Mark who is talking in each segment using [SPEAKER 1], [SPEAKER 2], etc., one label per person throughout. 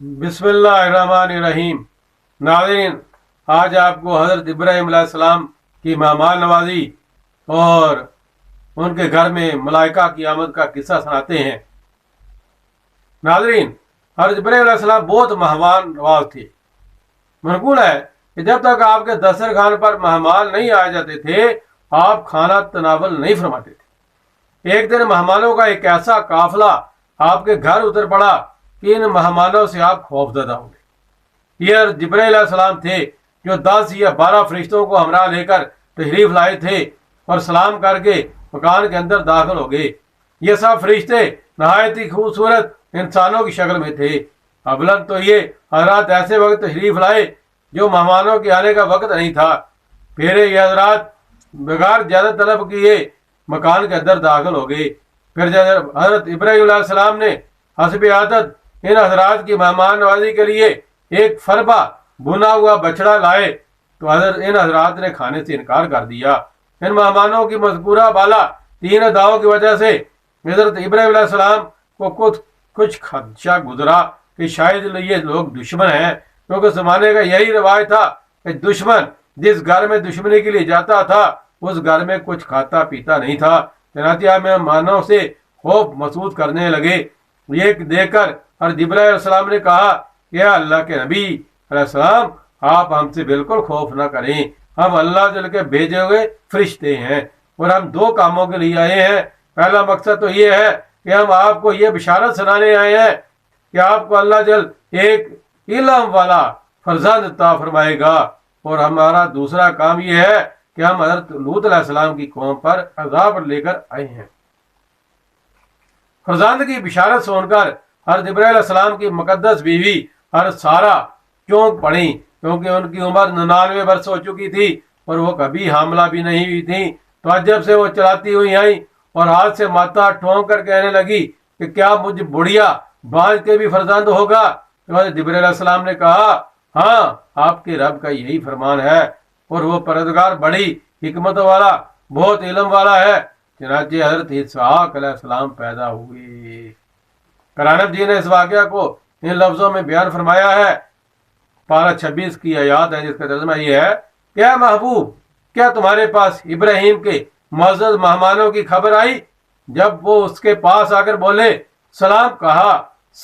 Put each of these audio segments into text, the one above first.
[SPEAKER 1] बिस्मिल्लाहिर्रहमानिर्रहीम। नाज़रीन, आज आपको हज़रत इब्राहीम अलैहिस्सलाम की मेहमान नवाजी और उनके घर में मलाइका की आमद का किस्सा सुनाते हैं। नाज़रीन, हज़रत इब्राहीम अलैहिस्सलाम बहुत मेहमान नवाज थे। मनकूल है कि जब तक आपके दस्तरखान पर मेहमान नहीं आ जाते थे, आप खाना तनावल नहीं फरमाते थे। एक दिन मेहमानों का एक ऐसा काफिला आपके घर उतर पड़ा कि इन मेहमानों से आप खौफजदा होंगे। ये जिब्राइल अलैहिस्सलाम थे जो 10 या 12 फरिश्तों को हमरा लेकर तशरीफ लाए थे और सलाम करके मकान के अंदर दाखिल हो गए। ये सब फरिश्ते नहायत ही खूबसूरत इंसानों की शक्ल में थे। अवलन तो ये हजरात ऐसे वक्त तशरीफ लाए जो मेहमानों के आने का वक्त नहीं था। फिर ये हजरात बगैर ज्यादा तलब किए मकान के अंदर दाखिल हो गए। फिर जब हजरत इब्राहीम अलैहिस्सलाम ने हस्ब आदत इन हजरात की मेहमान नवाजी के लिए एक फरबा भुना हुआ बछड़ा लाए तो इन हजरात ने खाने से इनकार कर दिया। इन मेहमानों की मज़कूरा बाला 3 अदाओं की वजह से हजरत इब्राहीम अलैहिस्सलाम को कुछ खदशा गुजरा कि शायद ये लोग दुश्मन हैं, क्योंकि जमाने का यही रिवाज था कि दुश्मन जिस घर में दुश्मनी के लिए जाता था उस घर में कुछ खाता पीता नहीं था। चनातिया मेहमानों से खौफ महसूस करने लगे। ये देखकर और जिब्राइल अलैहिस्सलाम ने कहा कि अल्लाह के नबी अलैहिस्सलाम, आप हमसे बिल्कुल खौफ ना करें, हम अल्लाह जल के भेजे हुए फरिश्ते हैं और हम 2 कामों के लिए आए हैं। पहला मकसद तो ये है कि हम आपको ये बिशारत सुनाने आए हैं कि आपको अल्लाह जल एक इल्म वाला फरजंद अता फरमाएगा, और हमारा दूसरा काम ये है कि हम हज़रत लूत अलैहिस्सलाम की कौम पर अज़ाब लेकर आए हैं। फरजंद की बिशारत सुनकर हज़रत इब्राहीम अलैहिस्सलाम की मुकद्दस बीवी हर सारा चौंक पड़ी, क्योंकि उनकी उम्र 99 वर्ष हो चुकी थी और वो कभी हामला भी नहीं हुई थी। तो अजब से वो चलाती हुई आई और हाथ से माथा ठोंक कर कहने लगी कि क्या मुझ बुढ़िया बाज के भी फरजंद होगा? तो हज़रत जिब्राइल अलैहिस्सलाम ने कहा, हाँ, आपके रब का यही फरमान है और वो परवरदिगार बड़ी हिकमत वाला बहुत इल्म वाला है। चनाचे हज़रत इसहाक अलैहिस्सलाम पैदा हुए। करानब जी ने इस वाक़या को इन लफ्ज़ों में बयान फरमाया है। पारा 26 की आयत है जिसका तर्जुमा ये है, क्या महबूब, क्या तुम्हारे पास इब्राहीम के मुअज़्ज़ज़ मेहमानों की खबर आई? जब वो उसके पास आकर बोले सलाम कहा,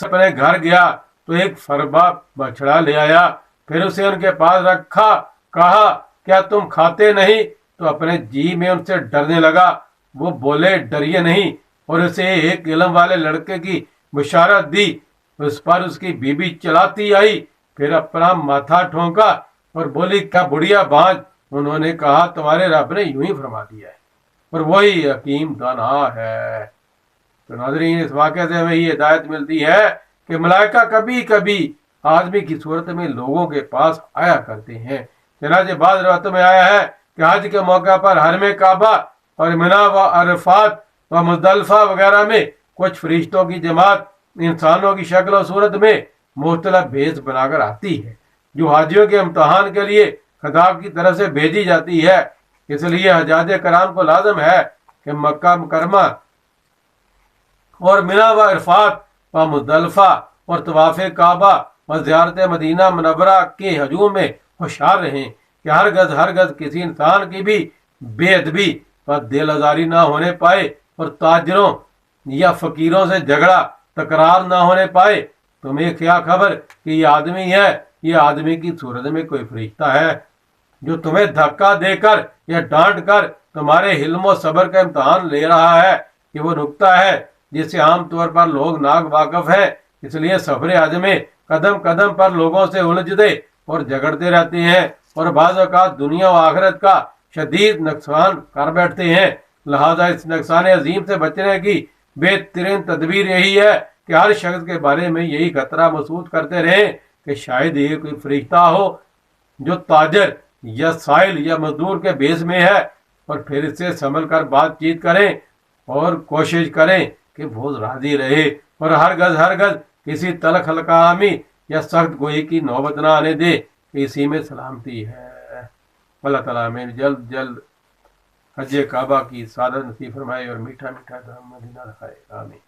[SPEAKER 1] अपने घर गया तो एक फरबा बछड़ा ले आया, फिर उसे उनके पास रखा, कहा क्या तुम खाते नहीं? तो अपने जी में उनसे डरने लगा। वो बोले डरिए नहीं, और उसे एक इल्म वाले लड़के की बिशारत दी। उस पर उसकी बीबी चलाती आई, फिर अपना माथा ठोंका और बोली क्या बुढ़िया बांझ? उन्होंने कहा तुम्हारे रब ने यूं ही फरमा दिया है और वही हकीम दाना है। तो नाज़रीन, इस वाक़े से हमें ये हिदायत मिलती है कि मलाइका कभी कभी आदमी की सूरत में लोगों के पास आया करते हैं। चनाचे बाद रिवायतों में आया है कि हज के मौका पर हरम काबा और मिना व अरफात व मुज़दलिफ़ा वगैरह में कुछ फरिश्तों की जमात इंसानों की शक्ल और सूरत में मुख्तलिफ भेस बनाकर आती है, जो हाजियों के इम्तहान के लिए खुदा की तरफ से भेजी जाती है। इसलिए हजाज कराम को लाजम है कि मक्का मुकरमा और मिना व अरफात व मुज़दलिफ़ा और तवाफ़े काबा व ज़ियारत मदीना मुनव्वरा के हजूम में होशियार रहें कि हर गज किसी इंसान की भी बेअदबी व दिल आज़ारी ना होने पाए और ताजरों या फकीरों से झगड़ा तकरार ना होने पाए। तुम्हें क्या खबर कि ये आदमी है, ये आदमी की सूरत में कोई फरिश्ता है जो तुम्हें धक्का देकर या डांट कर तुम्हारे हिल्म और सब्र का इम्तहान ले रहा है। कि वो नुक्ता है जिससे आमतौर पर लोग नावाकिफ है, इसलिए सफर हज में कदम कदम पर लोगों से उलझते और झगड़ते रहते हैं और बाज़ औक़ात दुनिया और आखिरत का शदीद नुकसान कर बैठते हैं। लिहाजा इस नुकसान अजीम से बचने की बेहतरीन तदबीर यही है कि हर शख्स के बारे में यही खतरा महसूस करते रहें कि शायद ये कोई फरिश्ता हो जो ताजर या साइल या मजदूर के भेस में है, और फिर इससे संभल कर बातचीत करें और कोशिश करें कि वो राजी रहे और हर गज किसी तलख हल्कामी या सख्त गोई की नौबत ना आने दे। इसी में सलामती है। अल्लाह ताला हमें जल्द हज काबा की सादत नसीब फरमाए और मीठा मीठा मदीना दिखाए। आमीन।